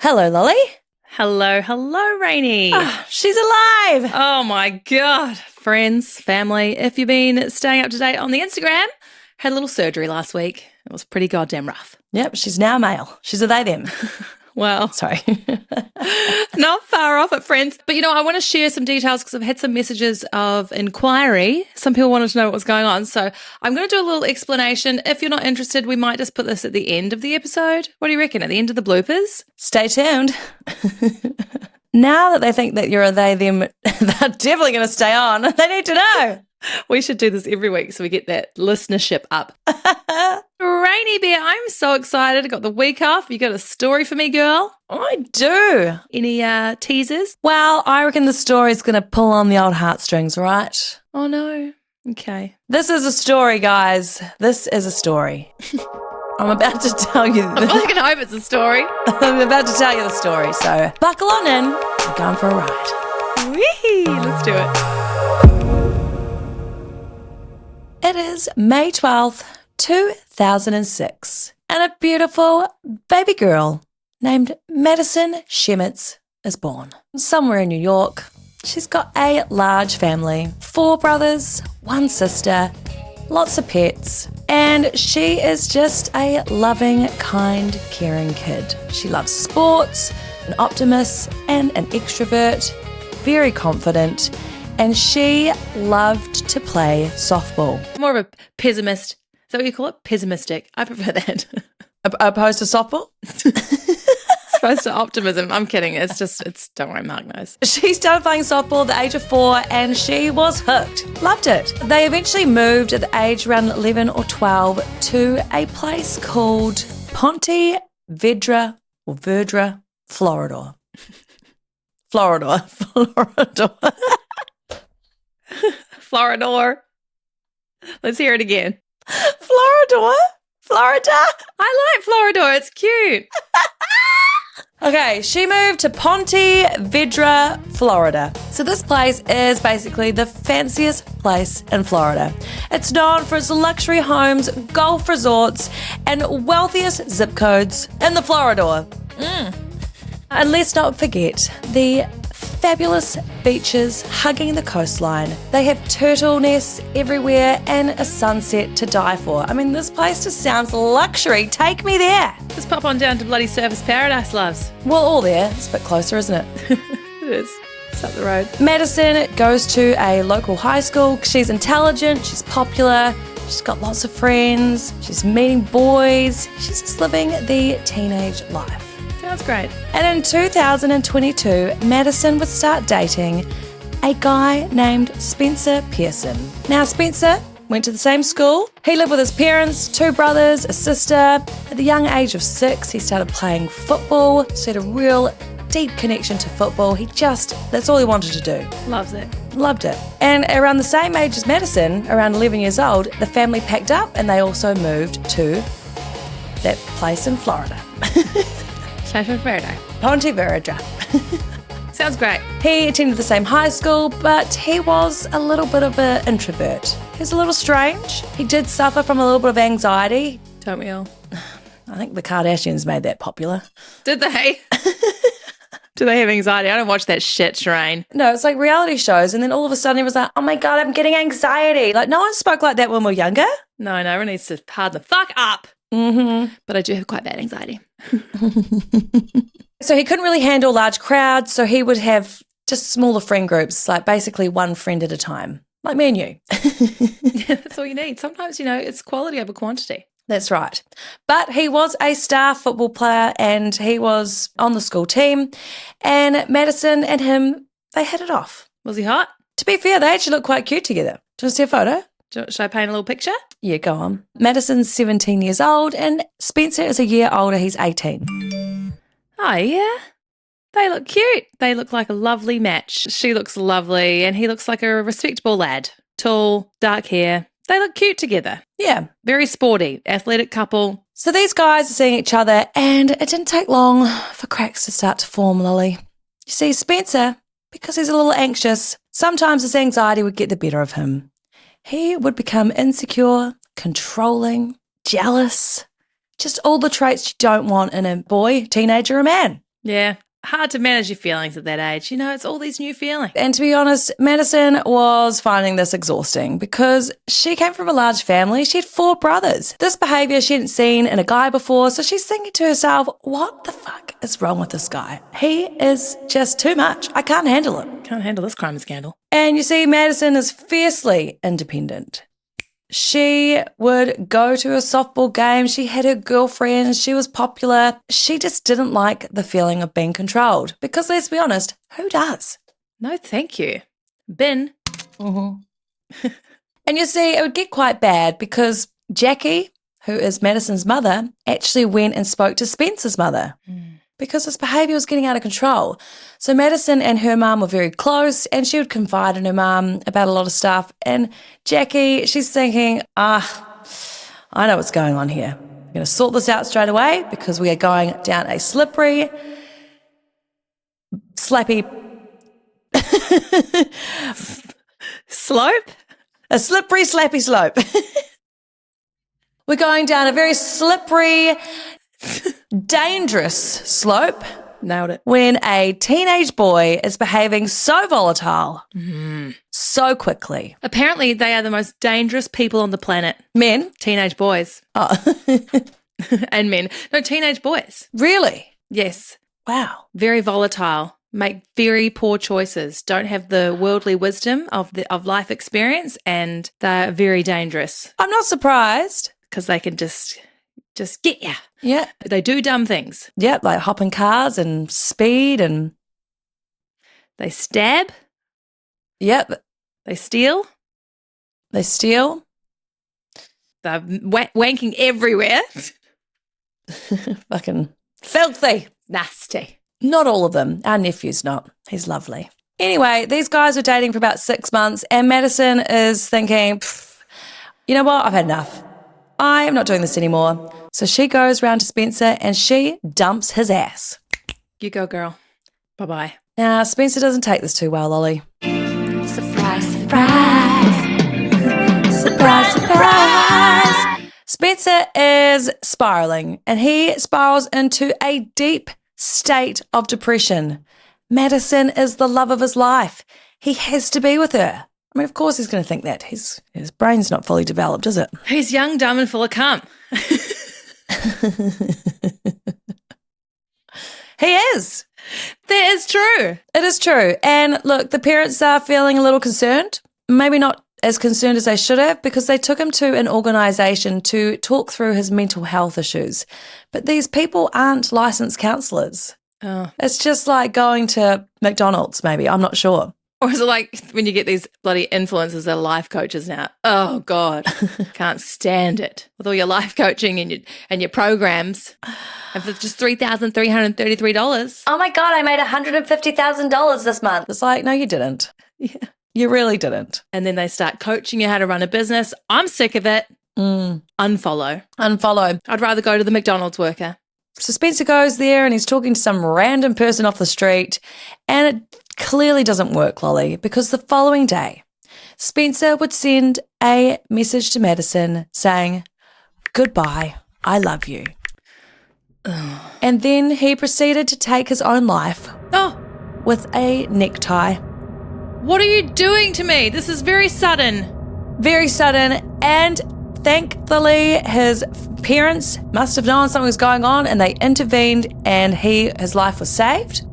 Hello, Lolly. Hello, Rainey. She's alive. Oh, my God. Friends, family, if you've been staying up to date on the Instagram, had a little surgery last week. It was pretty goddamn rough. Yep, she's now male. She's a they, them. Well, Sorry. not far off it, friends. But, I want to share some details because I've had some messages of inquiry. Some people wanted to know what was going on. So I'm going to do a little explanation. If you're not interested, we might just put this at the end of the episode. What do you reckon? At the end of the bloopers? Stay tuned. Now that they think that you're a they, them, they're definitely going to stay on. They need to know. We should do this every week so we get that listenership up. Rainy Bear, I'm so excited. I got the week off. You got a story for me, girl? I do. Any teasers? Well, I reckon the story's going to pull on the old heartstrings, right? Oh, no. Okay. This is a story, guys. This is a story. I'm about to tell you. I'm fucking hope it's a story. I'm about to tell you the story, so buckle on in. We're going for a ride. Whee! Let's do it. It is May 12th, 2006, and a beautiful baby girl named Madison Schmitz is born. Somewhere in New York, she's got a large family, 4 brothers, 1 sister, lots of pets, and she is just a loving, kind, caring kid. She loves sports, an optimist and an extrovert, very confident, and she loved to play softball. More of a pessimist. Is that what you call it? Pessimistic. I prefer that. Opposed to softball? Opposed to optimism. I'm kidding. Don't worry, Mark knows. She started playing softball at the age of 4 and she was hooked. Loved it. They eventually moved at the age around 11 or 12 to a place called Ponte Vedra, Florida. Florida. Floridor. Let's hear it again. Florida. I like Floridor. It's cute. Okay, she moved to Ponte Vedra, Florida. So this place is basically the fanciest place in Florida. It's known for its luxury homes, golf resorts, and wealthiest zip codes in the Floridor. And let's not forget the fabulous beaches hugging the coastline. They have turtle nests everywhere and a sunset to die for. I mean, this place just sounds luxury. Take me there. Just pop on down to bloody Surfers Paradise, loves. Well, all there. It's a bit closer, isn't it? It is. It's up the road. Madison goes to a local high school. She's intelligent. She's popular. She's got lots of friends. She's meeting boys. She's just living the teenage life. Sounds great. And in 2022, Madison would start dating a guy named Spencer Pearson. Now, Spencer went to the same school. He lived with his parents, 2 brothers, a sister. At the young age of 6, he started playing football, so he had a real deep connection to football. That's all he wanted to do. Loves it. Loved it. And around the same age as Madison, around 11 years old, the family packed up and they also moved to that place in Florida. Surfers Paradise. Ponte Vedra. Sounds great. He attended the same high school, but he was a little bit of an introvert. He was a little strange. He did suffer from a little bit of anxiety. Don't we all? I think the Kardashians made that popular. Did they? Do they have anxiety? I don't watch that shit, Shireen. No, it's like reality shows, and then all of a sudden he was like, oh my God, I'm getting anxiety. Like, no one spoke like that when we were younger. No, everyone needs to harden the fuck up. Mm-hmm. But I do have quite bad anxiety. So he couldn't really handle large crowds, so he would have just smaller friend groups, like basically one friend at a time, like me and you. Yeah, that's all you need. Sometimes, it's quality over quantity. That's right. But he was a star football player and he was on the school team, and Madison and him, they hit it off. Was he hot? To be fair, they actually look quite cute together. Do you want to see a photo? Should I paint a little picture? Yeah, go on. Madison's 17 years old and Spencer is a year older. He's 18. Oh, yeah. They look cute. They look like a lovely match. She looks lovely and he looks like a respectable lad. Tall, dark hair. They look cute together. Yeah. Very sporty, athletic couple. So these guys are seeing each other and it didn't take long for cracks to start to form, Lily. You see, Spencer, because he's a little anxious, sometimes his anxiety would get the better of him. He would become insecure, controlling, jealous, Just all the traits you don't want in a boy, teenager, or man. Yeah. Hard to manage your feelings at that age. It's all these new feelings. And to be honest, Madison was finding this exhausting because she came from a large family. She had 4 brothers. This behavior she hadn't seen in a guy before, so she's thinking to herself, what the fuck is wrong with this guy? He is just too much. I can't handle it. Can't handle this crime and scandal. And you see, Madison is fiercely independent. She would go to a softball game. She had her girlfriends. She was popular. She just didn't like the feeling of being controlled because, let's be honest, who does? No, thank you. Ben. Mm-hmm. And you see, it would get quite bad because Jackie, who is Madison's mother, actually went and spoke to Spencer's mother. Because his behaviour was getting out of control. So Madison and her mum were very close and she would confide in her mum about a lot of stuff. And Jackie, she's thinking, I know what's going on here. I'm going to sort this out straight away because we are going down a slippery, slappy... Slope? A slippery, slappy slope. We're going down a very slippery... dangerous slope. Nailed it. When a teenage boy is behaving so volatile, so quickly. Apparently, they are the most dangerous people on the planet. Men? Teenage boys. Oh. And men. No, teenage boys. Really? Yes. Wow. Very volatile. Make very poor choices. Don't have the worldly wisdom of life experience, and they're very dangerous. I'm not surprised. Because they can just get you. Yeah. They do dumb things. Yeah, like hopping cars and speed and... They stab. Yep. They steal. They steal. They're wanking everywhere. Fucking filthy. Nasty. Not all of them. Our nephew's not. He's lovely. Anyway, these guys were dating for about 6 months and Madison is thinking, you know what? I've had enough. I am not doing this anymore. So she goes round to Spencer and she dumps his ass. You go, girl. Bye-bye. Now, Spencer doesn't take this too well, Ollie. Surprise, surprise. Surprise, surprise. Spencer is spiraling and he spirals into a deep state of depression. Madison is the love of his life. He has to be with her. I mean, of course he's going to think that. His brain's not fully developed, is it? He's young, dumb, and full of cum. He is. That is true. It is true. And look, the parents are feeling a little concerned. Maybe not as concerned as they should have because they took him to an organisation to talk through his mental health issues. But these people aren't licensed counsellors. Oh. It's just like going to McDonald's, maybe. I'm not sure. Or is it like when you get these bloody influencers that are life coaches now? Oh, God, can't stand it. With all your life coaching and your programs. And for just $3,333. Oh, my God, I made $150,000 this month. It's like, no, you didn't. Yeah. You really didn't. And then they start coaching you how to run a business. I'm sick of it. Unfollow. I'd rather go to the McDonald's worker. So Spencer goes there and he's talking to some random person off the street and it clearly doesn't work, Lolly, because the following day, Spencer would send a message to Madison saying, goodbye, I love you. And then he proceeded to take his own life with a necktie. What are you doing to me? This is very sudden. Very sudden, and thankfully his parents must have known something was going on and they intervened and his life was saved.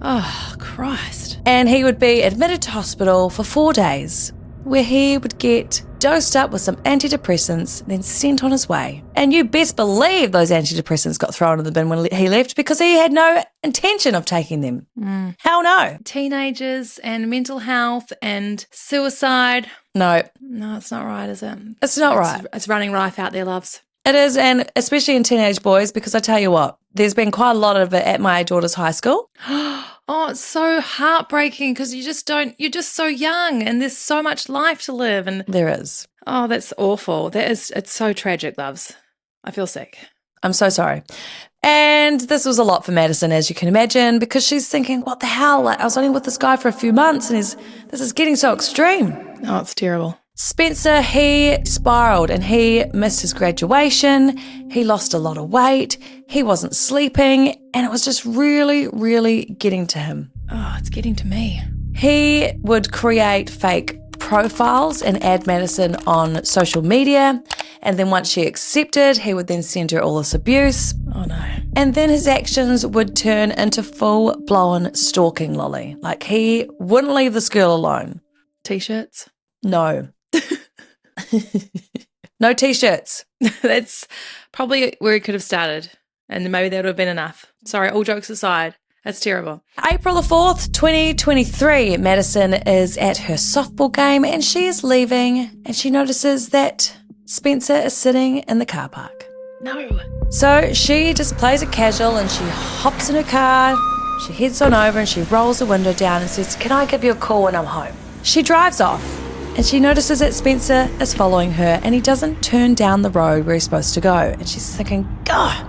Oh, Christ. And he would be admitted to hospital for 4 days where he would get dosed up with some antidepressants, then sent on his way. And you best believe those antidepressants got thrown in the bin when he left because he had no intention of taking them. Hell no. Teenagers and mental health and suicide. No. No, it's not right, is it? It's not right. It's running rife out there, loves. It is, and especially in teenage boys, because I tell you what, there's been quite a lot of it at my daughter's high school. Oh, it's so heartbreaking because you're just so young and there's so much life to live. And there is. Oh, that's awful. It's so tragic, loves. I feel sick. I'm so sorry. And this was a lot for Madison, as you can imagine, because she's thinking, what the hell? Like, I was only with this guy for a few months and this is getting so extreme. Oh, it's terrible. Spencer, he spiraled and he missed his graduation. He lost a lot of weight. He wasn't sleeping, and it was just really, really getting to him. Oh, it's getting to me. He would create fake profiles and add Madison on social media, and then once she accepted, he would then send her all this abuse. Oh no. And then his actions would turn into full-blown stalking, Lolly. Like, he wouldn't leave this girl alone. T-shirts? No. No T-shirts. That's probably where he could have started, and maybe that would have been enough. Sorry, all jokes aside. That's terrible. April the 4th, 2023, Madison is at her softball game and she is leaving, and she notices that Spencer is sitting in the car park. No. So she just plays it casual and she hops in her car, she heads on over and she rolls the window down and says, "Can I give you a call when I'm home?" She drives off and she notices that Spencer is following her and he doesn't turn down the road where he's supposed to go. And she's thinking, God,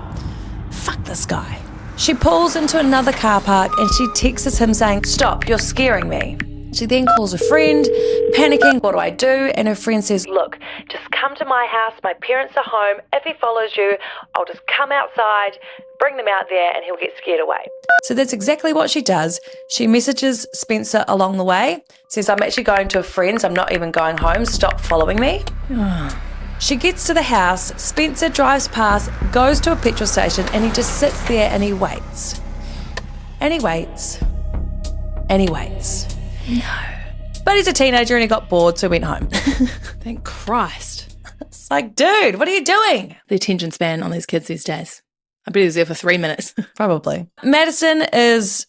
fuck this guy. She pulls into another car park and she texts him saying, "Stop, you're scaring me." She then calls a friend, panicking, "What do I do?" And her friend says, "Look, just come to my house. My parents are home. If he follows you, I'll just come outside, bring them out there, and he'll get scared away." So that's exactly what she does. She messages Spencer along the way, says, "I'm actually going to a friend's. I'm not even going home. Stop following me." She gets to the house. Spencer drives past, goes to a petrol station, and he just sits there and he waits. And he waits. And he waits. No. But he's a teenager and he got bored, so he went home. Thank Christ. It's like, dude, what are you doing? The attention span on these kids these days. I bet he was there for 3 minutes. Probably. Madison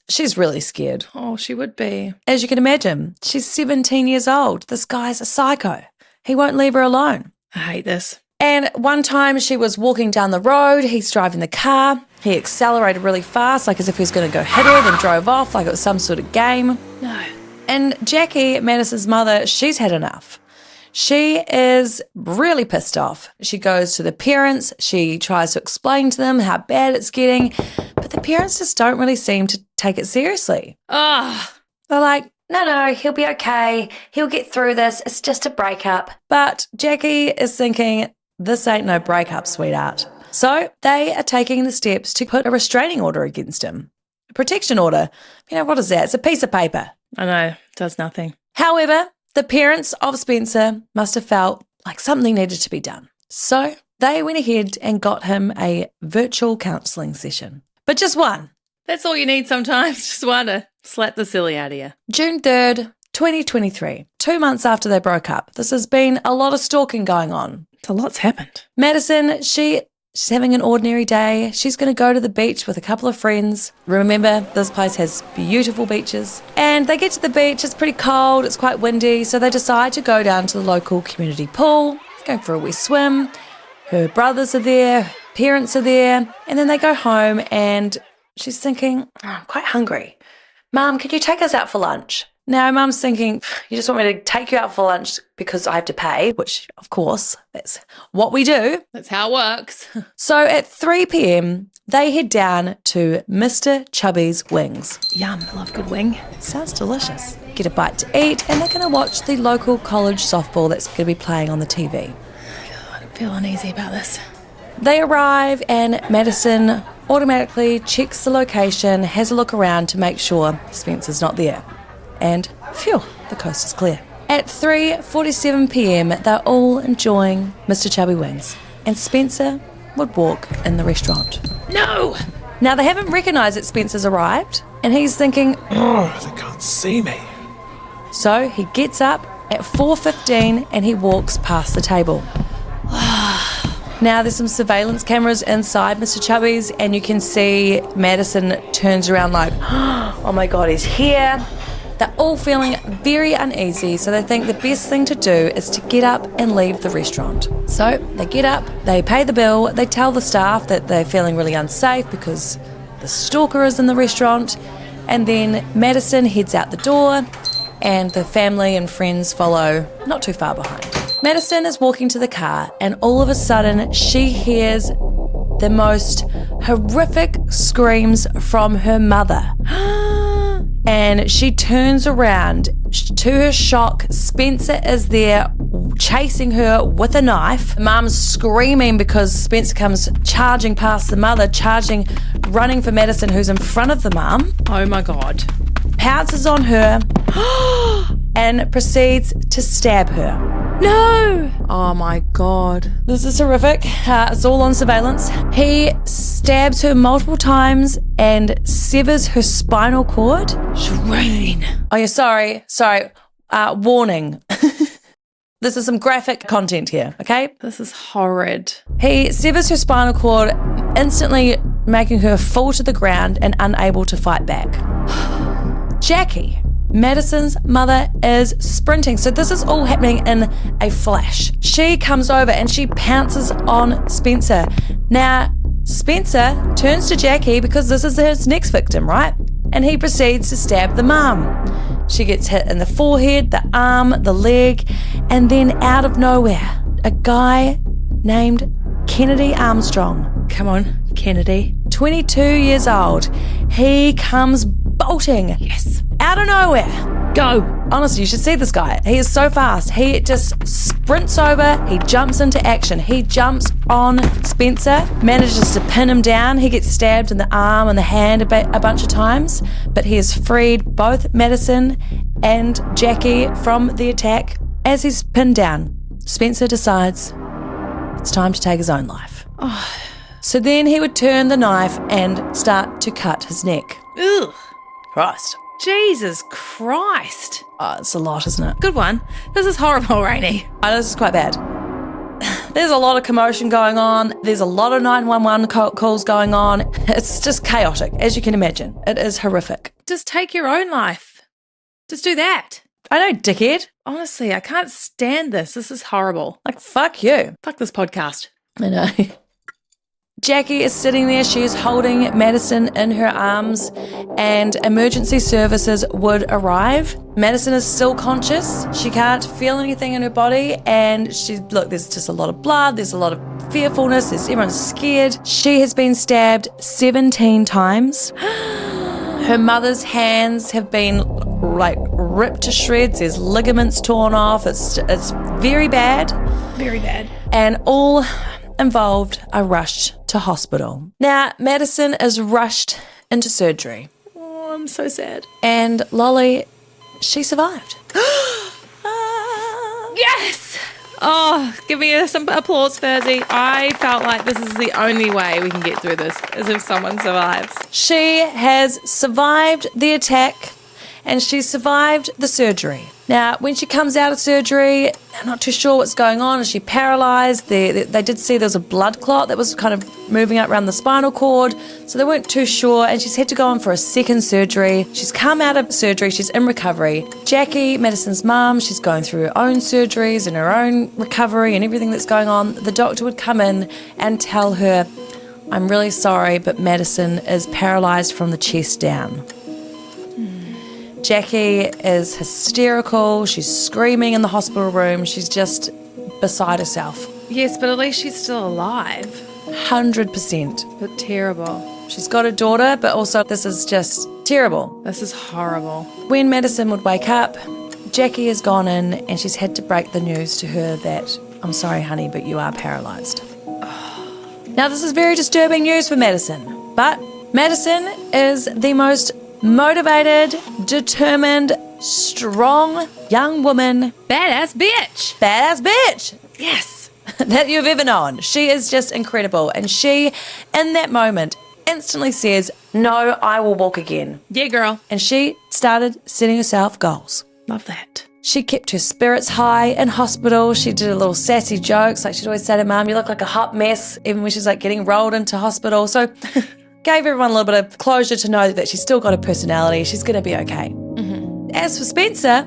she's really scared. Oh, she would be. As you can imagine, she's 17 years old. This guy's a psycho. He won't leave her alone. I hate this. And one time she was walking down the road, he's driving the car, he accelerated really fast, like as if he was going to go hit her, then drove off like it was some sort of game. No. And Jackie, Madison's mother, she's had enough. She is really pissed off. She goes to the parents, she tries to explain to them how bad it's getting, but the parents just don't really seem to take it seriously. They're like, no, he'll be okay. He'll get through this. It's just a breakup. But Jackie is thinking, this ain't no breakup, sweetheart. So they are taking the steps to put a restraining order against him. A protection order. You know, what is that? It's a piece of paper. I know, it does nothing. However, the parents of Spencer must have felt like something needed to be done. So they went ahead and got him a virtual counselling session. But just one. That's all you need sometimes. Just want to slap the silly out of you. June 3rd, 2023, 2 months after they broke up. This has been a lot of stalking going on. So lots happened. Madison, she's having an ordinary day. She's going to go to the beach with a couple of friends. Remember, this place has beautiful beaches. And they get to the beach, it's pretty cold, it's quite windy, so they decide to go down to the local community pool, go for a wee swim. Her brothers are there, her parents are there, and then they go home and she's thinking, I'm quite hungry. Mum, could you take us out for lunch? Now, Mum's thinking, you just want me to take you out for lunch because I have to pay, which, of course, that's what we do. That's how it works. So at 3 p.m, they head down to Mr. Chubby's Wings. Yum, I love good wing. Sounds delicious. Get a bite to eat, and they're going to watch the local college softball that's going to be playing on the TV. I feel uneasy about this. They arrive, and Madison automatically checks the location, has a look around to make sure Spencer's not there. And, phew, the coast is clear. At 3:47 p.m, they're all enjoying Mr. Chubby Wings, and Spencer would walk in the restaurant. No! Now, they haven't recognised that Spencer's arrived, and he's thinking, they can't see me. So he gets up at 4:15 and he walks past the table. Now, there's some surveillance cameras inside Mr. Chubby's, and you can see Madison turns around like, oh my God, he's here. They're all feeling very uneasy, so they think the best thing to do is to get up and leave the restaurant. So they get up, they pay the bill, they tell the staff that they're feeling really unsafe because the stalker is in the restaurant, and then Madison heads out the door, and the family and friends follow not too far behind. Madison is walking to the car, and all of a sudden she hears the most horrific screams from her mother. And she turns around. To her shock, Spencer is there chasing her with a knife. The mum's screaming because Spencer comes charging past the mother, running for Madison, who's in front of the mum. Oh my God. Pounces on her and proceeds to stab her. No. Oh my God. This is horrific. It's all on surveillance. He stabs her multiple times and severs her spinal cord. Shireen. Oh, yeah, sorry. Warning. This is some graphic content here, okay? This is horrid. He severs her spinal cord, instantly making her fall to the ground and unable to fight back. Jackie, Madison's mother, is sprinting. So this is all happening in a flash. She comes over and she pounces on Spencer. Now, Spencer turns to Jackie because this is his next victim, right? And he proceeds to stab the mum. She gets hit in the forehead, the arm, the leg, and then out of nowhere, a guy named Kennedy Armstrong. Come on, Kennedy. 22 years old. He comes bolting. Yes. Out of nowhere. Go. Honestly, you should see this guy. He is so fast. He just sprints over. He jumps into action. He jumps on Spencer, manages to pin him down. He gets stabbed in the arm and the hand a bunch of times, but he has freed both Madison and Jackie from the attack. As he's pinned down, Spencer decides it's time to take his own life. So then he would turn the knife and start to cut his neck. Ugh. Christ. Jesus Christ. Oh, it's a lot, isn't it? Good one. This is horrible, Rainey. This is quite bad. There's a lot of commotion going on. There's a lot of 911 calls going on. It's just chaotic, as you can imagine. It is horrific. Just take your own life. Just do that. I know, dickhead. Honestly, I can't stand this. This is horrible. Like, fuck you. Fuck this podcast. I know. Jackie is sitting there. She is holding Madison in her arms, and emergency services would arrive. Madison is still conscious. She can't feel anything in her body, and there's just a lot of blood. There's a lot of fearfulness. Everyone's scared. She has been stabbed 17 times. Her mother's hands have been ripped to shreds. There's ligaments torn off. It's very bad. Very bad. And all involved are rushed to hospital. Now, Madison is rushed into surgery. Oh, I'm so sad. And Lolly, she survived. Yes! Oh, give me some applause, Furzy. I felt like this is the only way we can get through this, is if someone survives. She has survived the attack and she survived the surgery. Now, when she comes out of surgery, they're not too sure what's going on. Is she paralyzed? They did see there was a blood clot that was kind of moving up around the spinal cord, so they weren't too sure, and she's had to go on for a second surgery. She's come out of surgery. She's in recovery. Jackie, Madison's mum, she's going through her own surgeries and her own recovery and everything that's going on. The doctor would come in and tell her, "I'm really sorry, but Madison is paralyzed from the chest down." Jackie is hysterical. She's screaming in the hospital room. She's just beside herself. Yes, but at least she's still alive. 100%. But terrible. She's got a daughter, but also this is just terrible. This is horrible. When Madison would wake up, Jackie has gone in and she's had to break the news to her that, "I'm sorry, honey, but you are paralysed." Now, this is very disturbing news for Madison, but Madison is the most motivated, determined, strong young woman. Badass bitch. Badass bitch. Yes. That you've ever known. She is just incredible. And she, in that moment, instantly says, "No, I will walk again." Yeah, girl. And she started setting herself goals. Love that. She kept her spirits high in hospital. She did a little sassy jokes. Like she'd always say to Mum, "You look like a hot mess," even when she's like getting rolled into hospital. So gave everyone a little bit of closure to know that she's still got a personality. She's going to be okay. Mm-hmm. As for Spencer,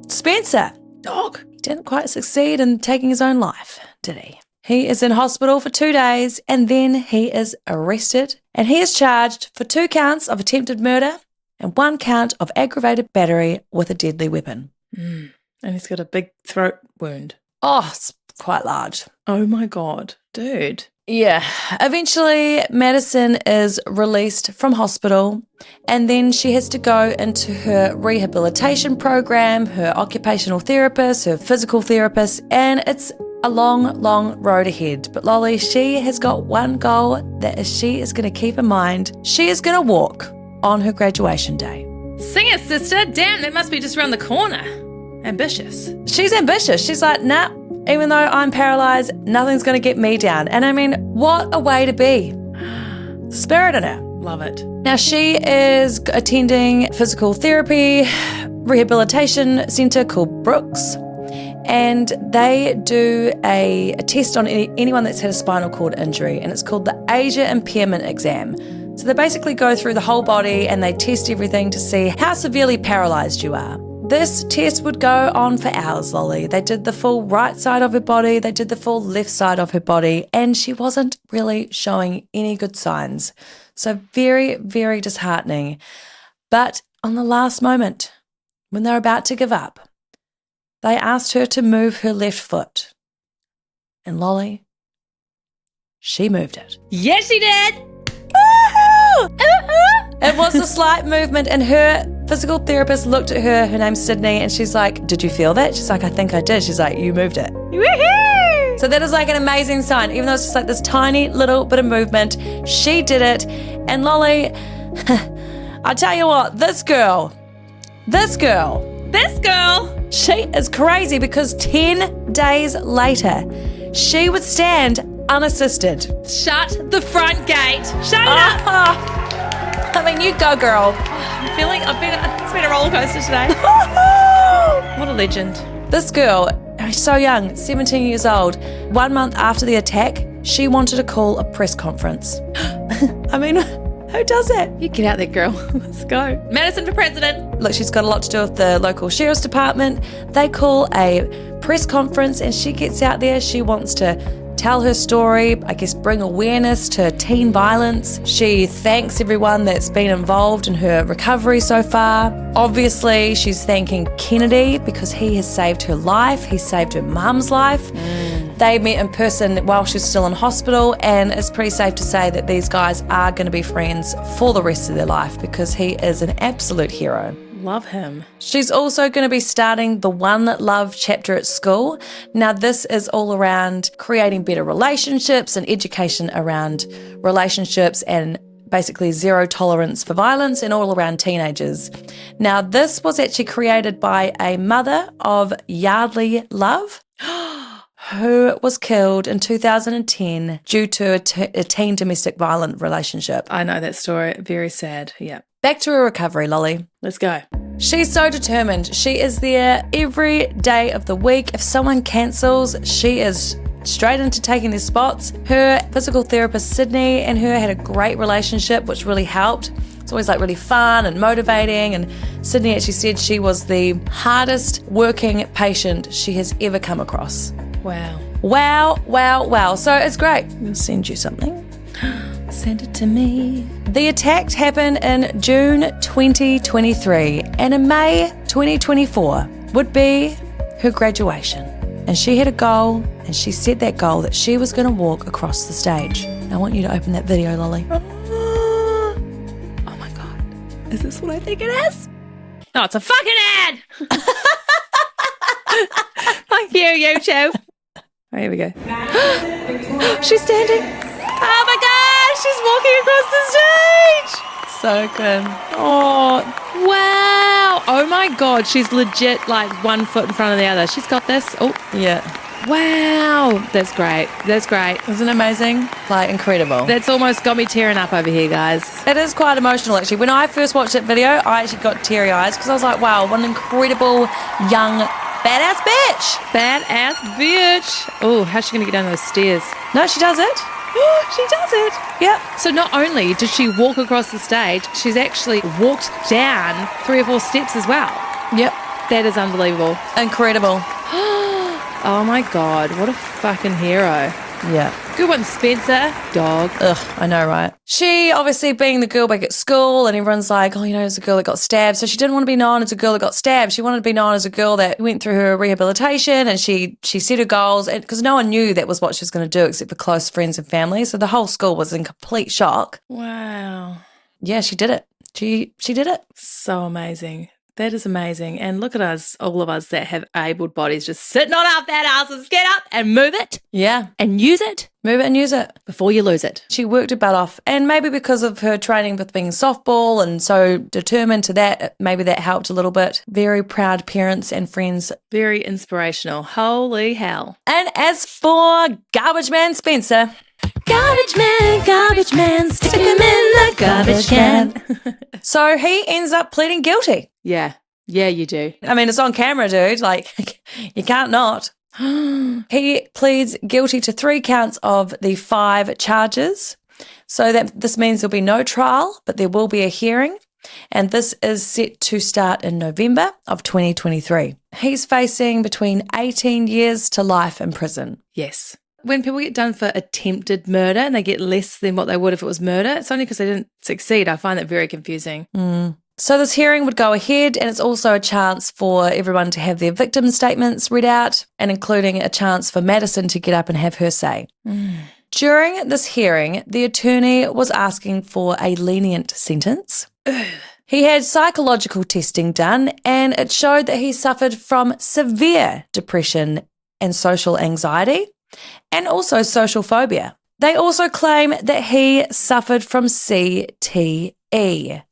Spencer, dog, he didn't quite succeed in taking his own life, did he? He is in hospital for 2 days and then he is arrested and he is charged for 2 counts of attempted murder and 1 count of aggravated battery with a deadly weapon. And he's got a big throat wound. Oh, it's quite large. Oh my God, dude. Yeah. Eventually, Madison is released from hospital, and then she has to go into her rehabilitation program, her occupational therapist, her physical therapist, and it's a long, long road ahead. But Lolly, she has got one goal that she is going to keep in mind. She is going to walk on her graduation day. Sing it, sister. Damn, that must be just around the corner. Ambitious. She's ambitious. She's like, nah, even though I'm paralyzed, nothing's going to get me down. And I mean, what a way to be. Spirit in her. Love it. Now, she is attending physical therapy rehabilitation centre called Brooks, and they do a test on anyone that's had a spinal cord injury, and it's called the Asia Impairment Exam. So they basically go through the whole body and they test everything to see how severely paralysed you are. This test would go on for hours, Lolly. They did the full right side of her body, they did the full left side of her body, and she wasn't really showing any good signs. So very, very disheartening. But on the last moment, when they're about to give up, they asked her to move her left foot. And Lolly, she moved it. Yes, she did. It was a slight movement, and her physical therapist looked at her, her name's Sydney, and she's like, did you feel that? She's like, I think I did. She's like, you moved it. Woohoo! So that is like an amazing sign. Even though it's just like this tiny little bit of movement, she did it. And Lolly, I tell you what, this girl, she is crazy, because 10 days later, she would stand unassisted. Shut the front gate. Shut it up. I mean, you go, girl. It's been a roller coaster today. What a legend. This girl, so young, 17 years old, 1 month after the attack, she wanted to call a press conference. I mean, who does it? You get out there, girl. Let's go. Madison for president. Look, she's got a lot to do with the local sheriff's department. They call a press conference and she gets out there. She wants to tell her story, I guess bring awareness to teen violence. She thanks everyone that's been involved in her recovery so far. Obviously, she's thanking Kennedy because he has saved her life. He saved her mum's life. They met in person while she was still in hospital, and it's pretty safe to say that these guys are going to be friends for the rest of their life because he is an absolute hero. Love him. She's also going to be starting the One Love chapter at school. Now, this is all around creating better relationships and education around relationships and basically zero tolerance for violence and all around teenagers. Now, this was actually created by a mother of Yardley Love, who was killed in 2010 due to a teen domestic violent relationship. I know that story. Very sad. Yeah. Back to her recovery, Lolly. Let's go. She's so determined. She is there every day of the week. If someone cancels, she is straight into taking their spots. Her physical therapist, Sydney, and her had a great relationship, which really helped. It's always like really fun and motivating. And Sydney actually said she was the hardest working patient she has ever come across. Wow. Wow, wow, wow. So it's great. I'll send you something. Send it to me. The attack happened in June 2023, and in May 2024 would be her graduation. And she had a goal, and she set that goal that she was going to walk across the stage. I want you to open that video, Lolly. Oh my God. Is this what I think it is? Oh, it's a fucking ad. Thank you, YouTube. Oh, here we go. She's standing. Oh my God, she's walking across the stage. So good. Oh, wow. Oh my God, she's legit like 1 foot in front of the other. She's got this. Oh, Yeah. wow. That's great. That's great. Isn't it amazing? Like, incredible. That's almost got me tearing up over here, guys. It is quite emotional, actually. When I first watched that video, I actually got teary eyes because I was like, wow, what an incredible young badass bitch. Badass bitch. Oh, how's she going to get down those stairs? No, she does it. She does it. Yep. So not only did she walk across the stage, she's actually walked down 3 or 4 steps as well. Yep. That is unbelievable. Incredible. Oh my God, what a fucking hero. Yeah. Good one, Spencer. Dog. Ugh, I know, right? She, obviously being the girl back at school, and everyone's like, oh, there's a girl that got stabbed. So she didn't want to be known as a girl that got stabbed. She wanted to be known as a girl that went through her rehabilitation, and she set her goals, because no one knew that was what she was going to do except for close friends and family. So the whole school was in complete shock. Wow. Yeah, she did it. She did it. So amazing. That is amazing. And look at us, all of us that have abled bodies just sitting on our fat asses. Get up and move it. Yeah. And use it. Move it and use it. Before you lose it. She worked her butt off, and maybe because of her training with being softball and so determined to that, maybe that helped a little bit. Very proud parents and friends. Very inspirational. Holy hell. And as for Garbage Man Spencer... Garbage man, stick him in the garbage can. So he ends up pleading guilty. Yeah, you do. I mean, it's on camera, dude. Like, you can't not. He pleads guilty to 3 counts of the 5 charges. So that this means there'll be no trial, but there will be a hearing. And this is set to start in November of 2023. He's facing between 18 years to life in prison. Yes. When people get done for attempted murder and they get less than what they would if it was murder, it's only because they didn't succeed. I find that very confusing. So this hearing would go ahead, and it's also a chance for everyone to have their victim statements read out, and including a chance for Madison to get up and have her say. During this hearing, the attorney was asking for a lenient sentence. He had psychological testing done, and it showed that he suffered from severe depression and social anxiety, and also social phobia. They also claim that he suffered from CTE.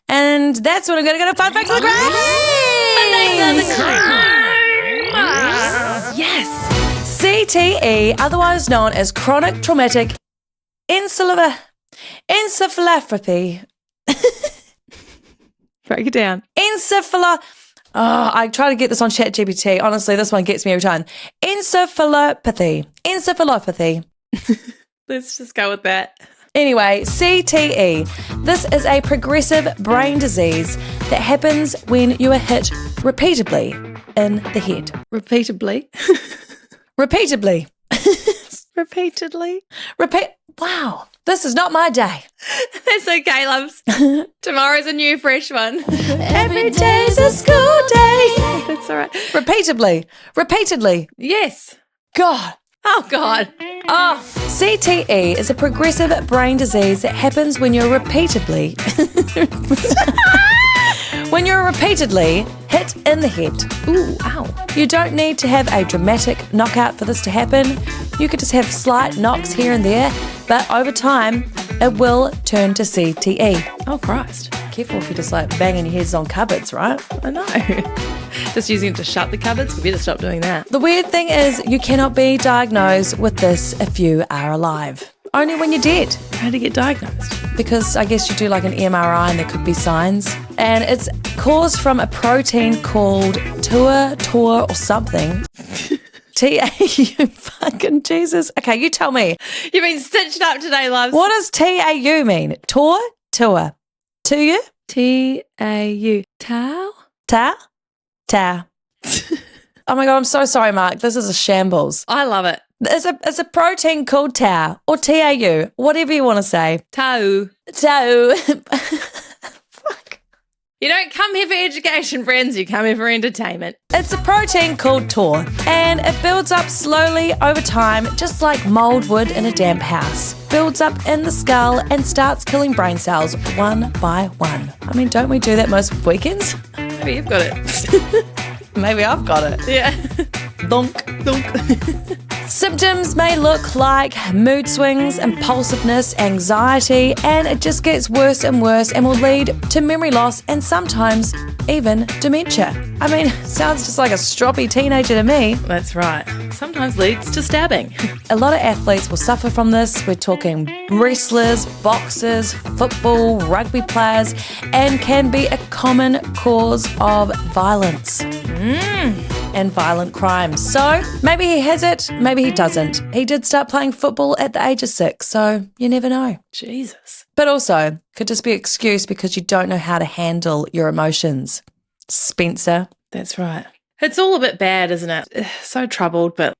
And that's when I'm going to go to Fun Facts of the Grave! Yes! CTE, otherwise known as chronic traumatic encephalopathy. Break it down. I try to get this on ChatGPT. Honestly, this one gets me every time. Encephalopathy. Let's just go with that. Anyway, CTE. This is a progressive brain disease that happens when you are hit repeatedly in the head. Repeatedly. Wow. This is not my day. That's okay, loves. Tomorrow's a new fresh one. Every day's a school day. That's all right. Repeatedly. Yes. God. Oh, God. Oh, CTE is a progressive brain disease that happens when you're repeatedly hit in the head. Ooh, ow. You don't need to have a dramatic knockout for this to happen. You could just have slight knocks here and there, but over time, it will turn to CTE. Oh, Christ. Careful if you're just like banging your heads on cupboards, right? I know. Just using it to shut the cupboards. We better stop doing that. The weird thing is you cannot be diagnosed with this if you are alive. Only when you're dead. How to get diagnosed? Because I guess you do like an MRI and there could be signs. And it's caused from a protein called TAU or something. TAU, fucking Jesus. Okay, you tell me. You've been stitched up today, loves. What does TAU mean? TAU? To you? TAU. Tau? Ta? Ta. Oh my God, I'm so sorry, Mark. This is a shambles. I love it. It's a protein called tau or TAU, whatever you want to say. Tau. Tau. You don't come here for education, friends. You come here for entertainment. It's a protein called TAU, and it builds up slowly over time, just like mold would in a damp house. Builds up in the skull and starts killing brain cells one by one. I mean, don't we do that most weekends? Maybe you've got it. Maybe I've got it. Yeah. Donk. Symptoms may look like mood swings, impulsiveness, anxiety, and it just gets worse and worse and will lead to memory loss and sometimes even dementia. I mean, sounds just like a stroppy teenager to me. That's right. Sometimes leads to stabbing. A lot of athletes will suffer from this. We're talking wrestlers, boxers, football, rugby players, and can be a common cause of violence. And violent crimes. So maybe he has it, maybe he doesn't. He did start playing football at the age of 6, so you never know. Jesus. But also, could just be an excuse because you don't know how to handle your emotions. Spencer. That's right. It's all a bit bad, isn't it? So troubled, but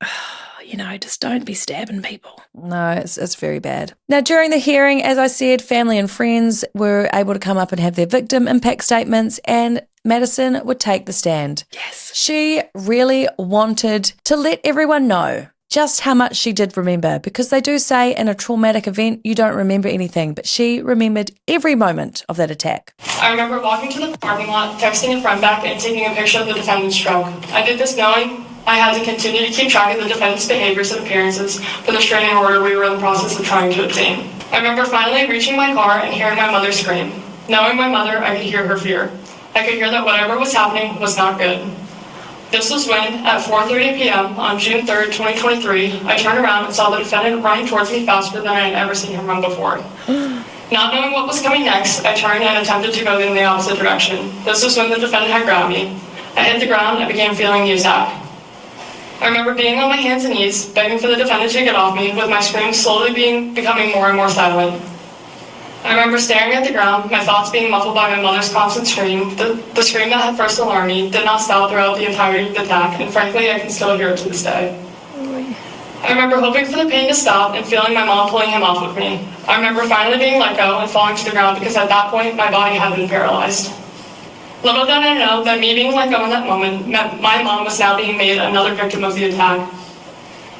just don't be stabbing people. No, it's very bad. Now, during the hearing, as I said, family and friends were able to come up and have their victim impact statements, and Madison would take the stand. Yes. She really wanted to let everyone know just how much she did remember, because they do say in a traumatic event, you don't remember anything, but she remembered every moment of that attack. I remember walking to the parking lot, texting a friend back, and taking a picture of the defendant's truck. I did this knowing I had to continue to keep track of the defendant's behaviors and appearances for the restraining order we were in the process of trying to obtain. I remember finally reaching my car and hearing my mother scream. Knowing my mother, I could hear her fear. I could hear that whatever was happening was not good. This was when, at 4:30 p.m. on June 3rd, 2023, I turned around and saw the defendant running towards me faster than I had ever seen him run before. Not knowing what was coming next, I turned and attempted to go in the opposite direction. This was when the defendant had grabbed me. I hit the ground and began feeling the attack. I remember being on my hands and knees, begging for the defendant to get off me, with my screams slowly becoming more and more silent. I remember staring at the ground, my thoughts being muffled by my mother's constant scream. The scream that had first alarmed me did not stop throughout the entirety of the attack, and frankly, I can still hear it to this day. I remember hoping for the pain to stop and feeling my mom pulling him off with me. I remember finally being let go and falling to the ground because at that point, my body had been paralyzed. Little did I know that me being let go in that moment meant my mom was now being made another victim of the attack.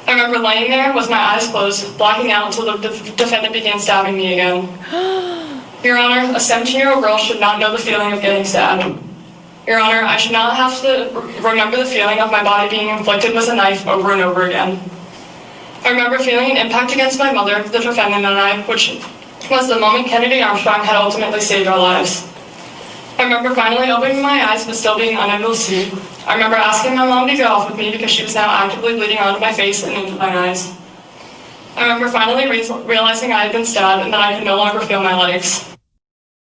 I remember laying there with my eyes closed, blacking out until the defendant began stabbing me again. Your Honor, a 17-year-old girl should not know the feeling of getting stabbed. Your Honor, I should not have to remember the feeling of my body being inflicted with a knife over and over again. I remember feeling an impact against my mother, the defendant, and I, which was the moment Kennedy Armstrong had ultimately saved our lives. I remember finally opening my eyes but still being unable to see. I remember asking my mom to get off with me because she was now actively bleeding onto my face and into my eyes. I remember finally realizing I had been stabbed and that I could no longer feel my legs.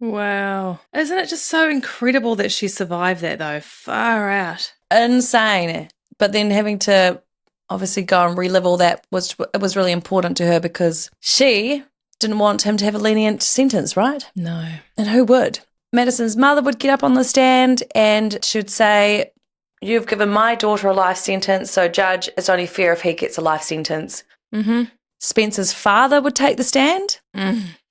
Wow. Isn't it just so incredible that she survived that, though? Far out. Insane. But then having to obviously go and relive all that was really important to her, because she didn't want him to have a lenient sentence, right? No. And who would? Madison's mother would get up on the stand and she'd say, "You've given my daughter a life sentence, so Judge, it's only fair if he gets a life sentence." Mm-hmm. Spencer's father would take the stand.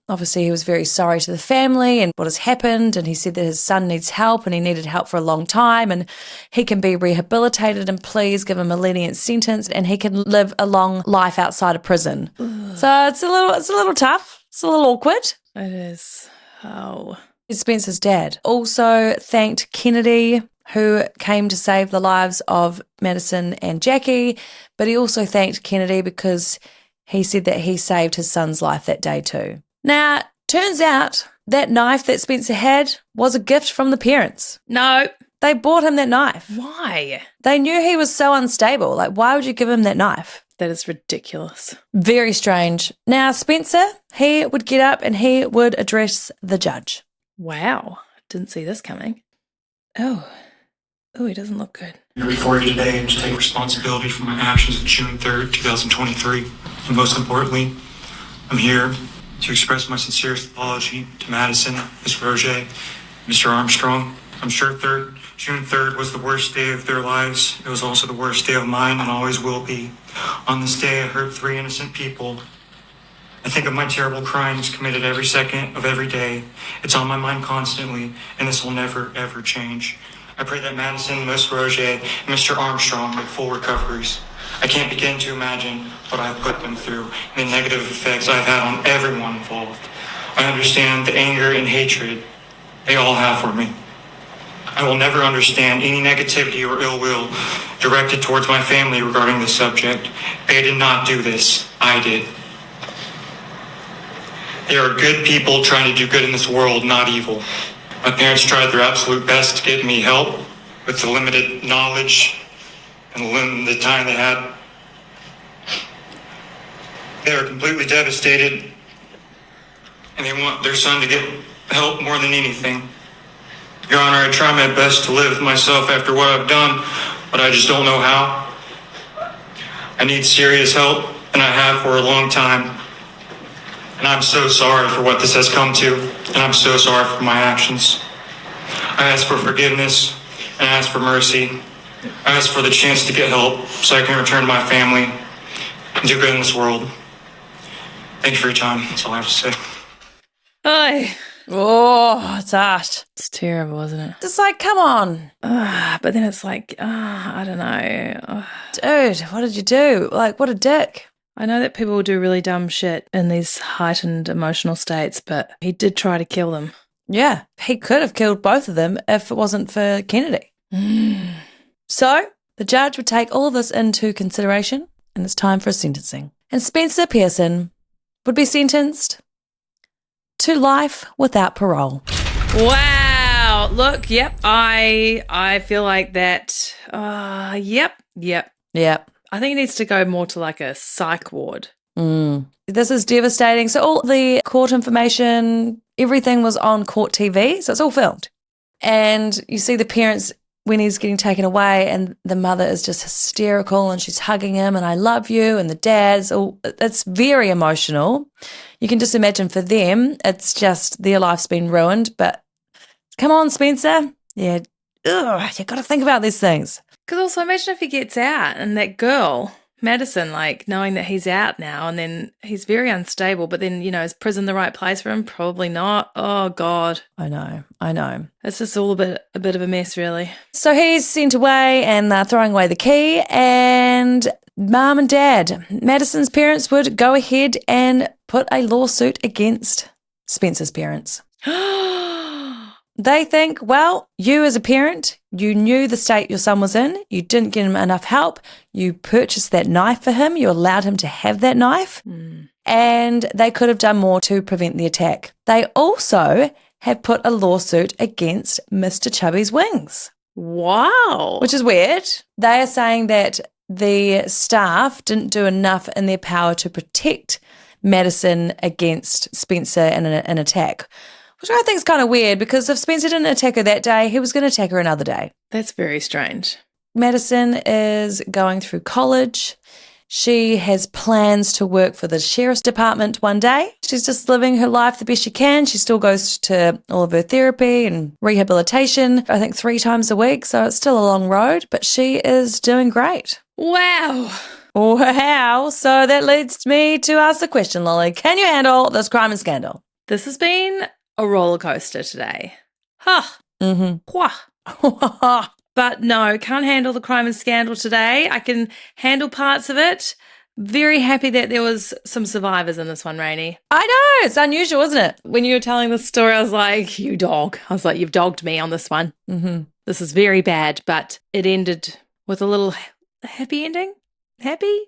Obviously, he was very sorry to the family and what has happened, and he said that his son needs help and he needed help for a long time, and he can be rehabilitated, and please give him a lenient sentence and he can live a long life outside of prison. So it's a little tough. It's a little awkward. It is. Oh. Spencer's dad also thanked Kennedy, who came to save the lives of Madison and Jackie, but he also thanked Kennedy because he said that he saved his son's life that day too. Now, turns out that knife that Spencer had was a gift from the parents. No. They bought him that knife. Why? They knew he was so unstable. Like, why would you give him that knife? That is ridiculous. Very strange. Now, Spencer, he would get up and he would address the judge. Wow. Didn't see this coming. Oh, he doesn't look good. I'm here before you today to take responsibility for my actions of June 3rd, 2023. And most importantly, I'm here to express my sincerest apology to Madison, Ms. Roger, Mr. Armstrong. I'm sure June 3rd was the worst day of their lives. It was also the worst day of mine and always will be. On this day, I hurt 3 innocent people. I think of my terrible crimes committed every second of every day. It's on my mind constantly, and this will never, ever change. I pray that Madison, Ms. Roger, and Mr. Armstrong make full recoveries. I can't begin to imagine what I've put them through and the negative effects I've had on everyone involved. I understand the anger and hatred they all have for me. I will never understand any negativity or ill will directed towards my family regarding this subject. They did not do this. I did. There are good people trying to do good in this world, not evil. My parents tried their absolute best to get me help with the limited knowledge and the limited time they had. They are completely devastated, and they want their son to get help more than anything. Your Honor, I try my best to live myself after what I've done, but I just don't know how. I need serious help, and I have for a long time. And I'm so sorry for what this has come to, and I'm so sorry for my actions. I ask for forgiveness, and I ask for mercy. I ask for the chance to get help so I can return to my family. and do good in this world. Thank you for your time. That's all I have to say. Ay, Oh, it's harsh. it's terrible, isn't it? Just like, come on. But then it's like, I don't know. Dude, what did you do? Like, what a dick. I know that people do really dumb shit in these heightened emotional states, but he did try to kill them. Yeah, he could have killed both of them if it wasn't for Kennedy. So the judge would take all of this into consideration, and it's time for sentencing. And Spencer Pearson would be sentenced to life without parole. Wow. Look, yep. I feel like that. Yep. Yeah. I think he needs to go more to like a psych ward. This is devastating. So all the court information, everything was on court TV, so it's all filmed. And you see the parents when he's getting taken away, and the mother is just hysterical and she's hugging him and I love you, and the dad's all, it's very emotional. You can just imagine for them, it's just their life's been ruined. But come on, Spencer. Yeah, you got to think about these things. Because also imagine if he gets out and that girl, Madison, like knowing that he's out now and then he's very unstable, but then, is prison the right place for him? Probably not. Oh, God. I know. It's just all a bit of a mess, really. So he's sent away and they're throwing away the key, and Mum and Dad, Madison's parents, would go ahead and put a lawsuit against Spencer's parents. They think, well, you as a parent, you knew the state your son was in, you didn't get him enough help, you purchased that knife for him, you allowed him to have that knife, and they could have done more to prevent the attack. They also have put a lawsuit against Mr. Chubby's Wings. Wow. Which is weird. They are saying that the staff didn't do enough in their power to protect Madison against Spencer in an attack. Which I think is kind of weird, because if Spencer didn't attack her that day, he was going to attack her another day. That's very strange. Madison is going through college. She has plans to work for the sheriff's department one day. She's just living her life the best she can. She still goes to all of her therapy and rehabilitation, I think 3 times a week. So it's still a long road, but she is doing great. Wow. Wow. So that leads me to ask the question, Lolly. Can you handle this crime and scandal? This has been a roller coaster today. But no, can't handle the crime and scandal today. I can handle parts of it. Very happy that there was some survivors in this one, Rainey. I know. It's unusual, isn't it? When you were telling the story, I was like, you dog. I was like, you've dogged me on this one. This is very bad, but it ended with a little happy ending. Happy?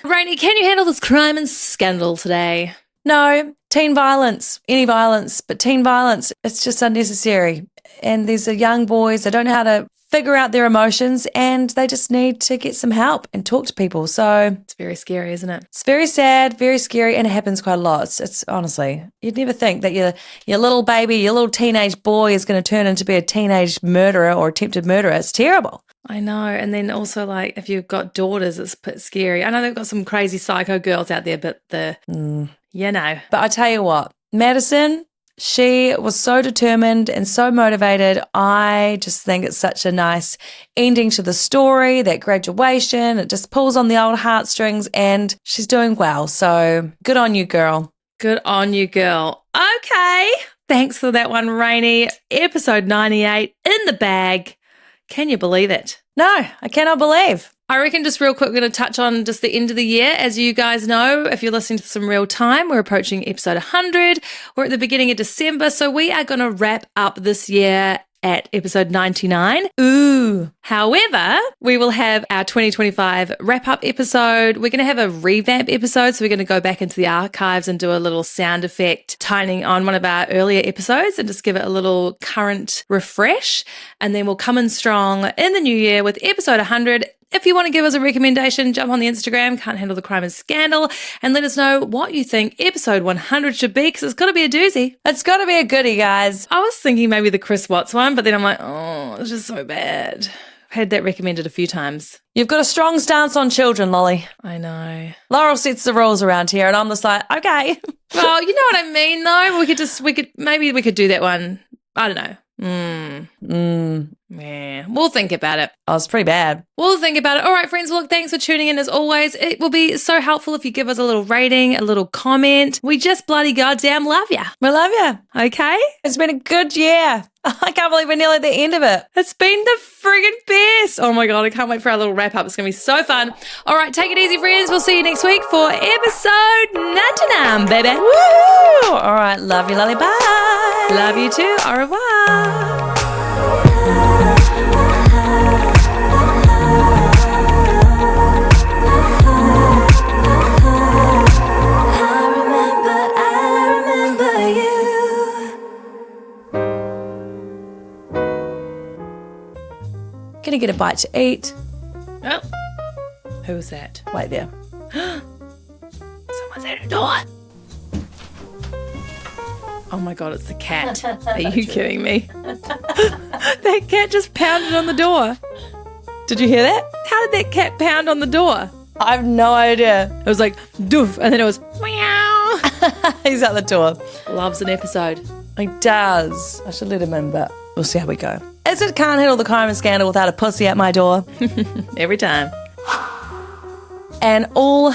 Rainey, can you handle this crime and scandal today? No, teen violence, any violence, but teen violence, it's just unnecessary. And these are young boys, they don't know how to figure out their emotions, and they just need to get some help and talk to people. So it's very scary, isn't it? It's very sad, very scary, and it happens quite a lot. It's honestly, you'd never think that your little baby, your little teenage boy is going to turn into be a teenage murderer or attempted murderer. It's terrible. I know. And then also, like, if you've got daughters, it's a bit scary. I know they've got some crazy psycho girls out there, but But I tell you what, Madison, she was so determined and so motivated. I just think it's such a nice ending to the story, that graduation. It just pulls on the old heartstrings, and she's doing well. So good on you, girl. Good on you, girl. Okay. Thanks for that one, Rainey. Episode 98 in the bag. Can you believe it? No, I cannot believe. I reckon just real quick, we're going to touch on just the end of the year. As you guys know, if you're listening to some real time, we're approaching episode 100. We're at the beginning of December, so we are going to wrap up this year at episode 99. Ooh. However, we will have our 2025 wrap-up episode. We're going to have a revamp episode, so we're going to go back into the archives and do a little sound effect tining on one of our earlier episodes and just give it a little current refresh. And then we'll come in strong in the new year with episode 100. If you want to give us a recommendation, jump on the Instagram, Can't Handle the Crime and Scandal, and let us know what you think episode 100 should be, because it's got to be a doozy. It's got to be a goodie, guys. I was thinking maybe the Chris Watts one, but then I'm like, oh, it's just so bad. I've had that recommended a few times. You've got a strong stance on children, Lolly. I know. Laurel sets the rules around here, and I'm just like, okay. Well, you know what I mean, though. We could do that one. I don't know. Yeah, we'll think about it. Oh, it's pretty bad. We'll think about it. All right, friends. Well, look, thanks for tuning in as always. It will be so helpful if you give us a little rating, a little comment. We just bloody goddamn love you. We love you. Okay? It's been a good year. I can't believe we're nearly at the end of it. It's been the friggin' best. Oh my God, I can't wait for our little wrap up. It's going to be so fun. All right, take it easy, friends. We'll see you next week for episode 99, baby. Woo! All right, love you, lolly, bye. Love you too. Au revoir. Gonna get a bite to eat. Oh, who was that? Wait there. Someone's at the door. Oh my God, it's the cat. Are you kidding me? That cat just pounded on the door. Did you hear that? How did that cat pound on the door? I have no idea. It was like, doof, and then it was, meow. He's at the door. Loves an episode. He does. I should let him in, but we'll see how we go. Is it can't handle the crime and scandal without a pussy at my door? Every time. And all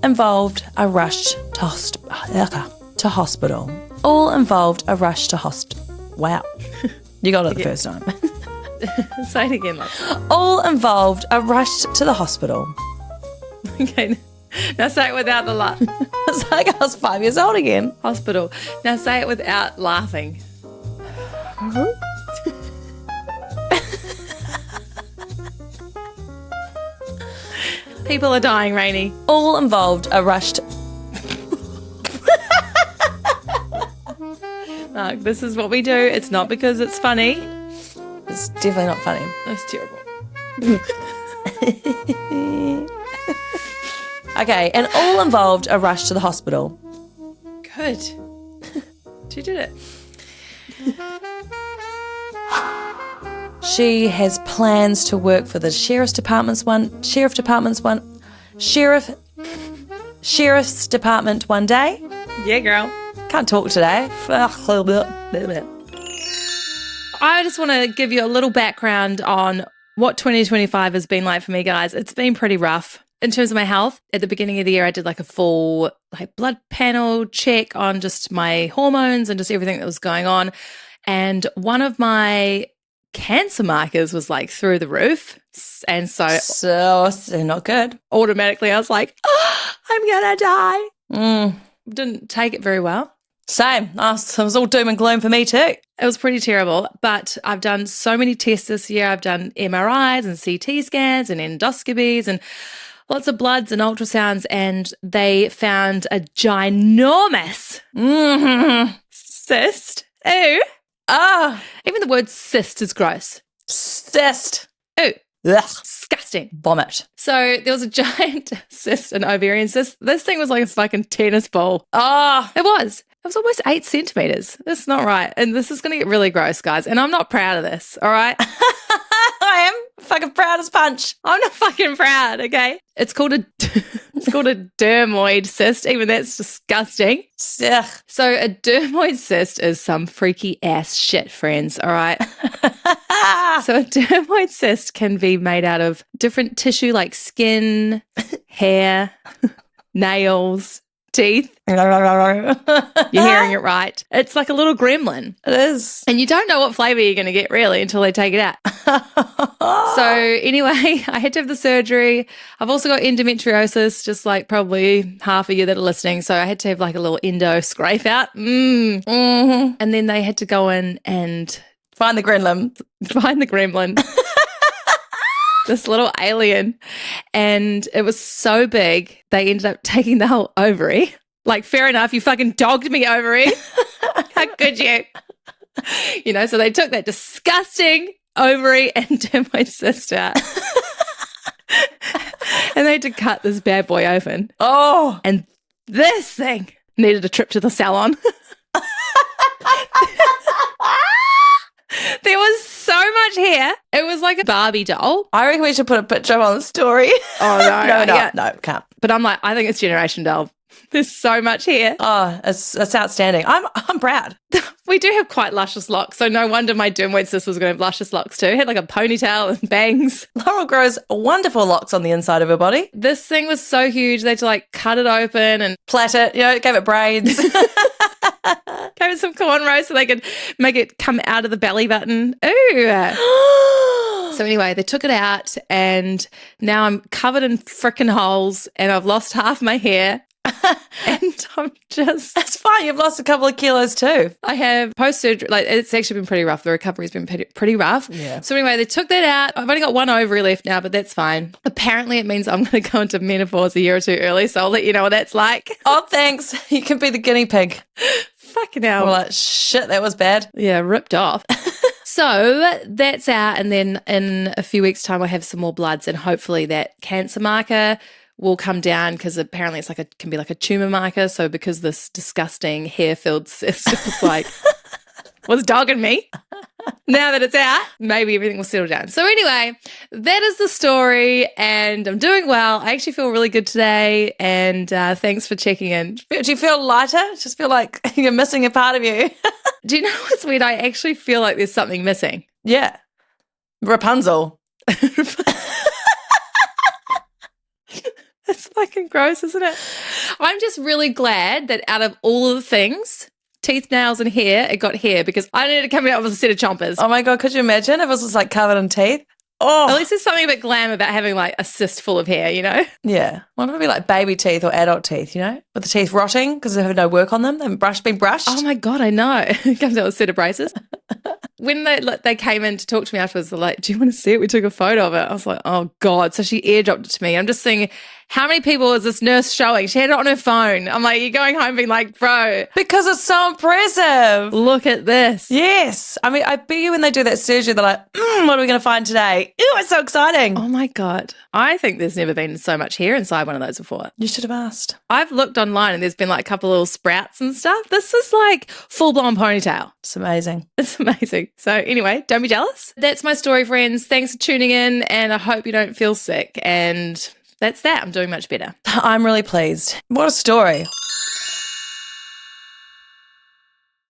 involved are rushed to hospital. All involved are rushed to hospital. Wow. You got it the first time. Say it again. Like. All involved are rushed to the hospital. Okay. Now say it without the laugh. It's like I was 5 years old again. Hospital. Now say it without laughing. People are dying, Rainey. All involved are rushed. Mark, this is what we do. It's not because it's funny. It's definitely not funny. That's terrible. Okay, and all involved are rushed to the hospital. Good. She did it. She has plans to work for the sheriff's department one day. Yeah, girl. Can't talk today. I just want to give you a little background on what 2025 has been like for me, guys. It's been pretty rough. In terms of my health, at the beginning of the year, I did like a full blood panel check on just my hormones and just everything that was going on. And one of my cancer markers was like through the roof. And so not good. Automatically I was like, oh, I'm going to die. Didn't take it very well. Same. It was all doom and gloom for me too. It was pretty terrible, but I've done so many tests this year. I've done MRIs and CT scans and endoscopies and lots of bloods and ultrasounds, and they found a ginormous cyst. Ew. Even the word cyst is gross. Cyst. Ew. Ugh. Disgusting. Vomit. So there was a giant cyst, an ovarian cyst. This thing was like a fucking tennis ball. It was. It was almost 8 centimeters. That's not right. And this is going to get really gross, guys. And I'm not proud of this, all right? I am fucking proud as punch. I'm not fucking proud, okay? It's called a dermoid cyst. Even that's disgusting. Ugh. So a dermoid cyst is some freaky ass shit, friends, all right? So a dermoid cyst can be made out of different tissue like skin, hair, nails, teeth. You're hearing it right. It's like a little gremlin. It is. And you don't know what flavor you're going to get really until they take it out. So anyway, I had to have the surgery. I've also got endometriosis, just like probably half of you that are listening. So I had to have like a little endo scrape out. And then they had to go in and Find the gremlin. This little alien. And it was so big, they ended up taking the whole ovary. Like, fair enough, you fucking dogged me ovary. How could you? You know, so they took that disgusting ovary and dermoid cyst out. And they had to cut this bad boy open. Oh. And this thing needed a trip to the salon. There was so much hair. It was like a Barbie doll. I reckon we should put a picture up on the story. Oh, no. No, can't. But I'm like, I think it's Generation Doll. There's so much hair. Oh, it's outstanding. I'm proud. We do have quite luscious locks, so no wonder my dermoid sister was going to have luscious locks too. Had like a ponytail and bangs. Laurel grows wonderful locks on the inside of her body. This thing was so huge, they had to like cut it open and Plait it, gave it braids. gave it some cornrows so they could make it come out of the belly button. Ooh. So anyway, they took it out and now I'm covered in frickin' holes and I've lost half my hair. And I'm just... That's fine. You've lost a couple of kilos too. I have post-surgery, like it's actually been pretty rough. The recovery's been pretty rough. Yeah. So anyway, they took that out. I've only got one ovary left now, but that's fine. Apparently it means I'm going to go into menopause a year or two early, so I'll let you know what that's like. Oh, thanks. You can be the guinea pig. Fucking hell. We're like, shit, that was bad. Yeah, ripped off. So that's out, and then in a few weeks' time, I'll have some more bloods, and hopefully that cancer marker will come down because apparently it's can be like a tumor marker. So because this disgusting hair-filled cyst was dogging me, now that it's out, maybe everything will settle down. So anyway, that is the story, and I'm doing well. I actually feel really good today, and thanks for checking in. Do you feel lighter? Just feel like you're missing a part of you. Do you know what's weird? I actually feel like there's something missing. Yeah. Rapunzel. That's fucking gross, isn't it? I'm just really glad that out of all of the things, teeth, nails, and hair, it got hair because I needed to come out with a set of chompers. Oh my God, could you imagine if it was just like covered in teeth? Oh. At least there's something a bit glam about having like a cyst full of hair, Yeah. What if it be like baby teeth or adult teeth, with the teeth rotting because they have no work on them? They haven't been brushed. Oh my God, I know. It comes out with a set of braces. When they came in to talk to me afterwards, they're like, do you want to see it? We took a photo of it. I was like, oh God. So she airdropped it to me. I'm just thinking, how many people is this nurse showing? She had it on her phone. I'm like, you're going home being like, bro. Because it's so impressive. Look at this. Yes. I mean, I bet you when they do that surgery, they're like, what are we going to find today? Ew, it's so exciting. Oh my God. I think there's never been so much hair inside one of those before. You should have asked. I've looked online and there's been like a couple of little sprouts and stuff. This is like full-blown ponytail. It's amazing. It's amazing. So anyway, don't be jealous. That's my story, friends. Thanks for tuning in and I hope you don't feel sick. And that's that. I'm doing much better. I'm really pleased. What a story.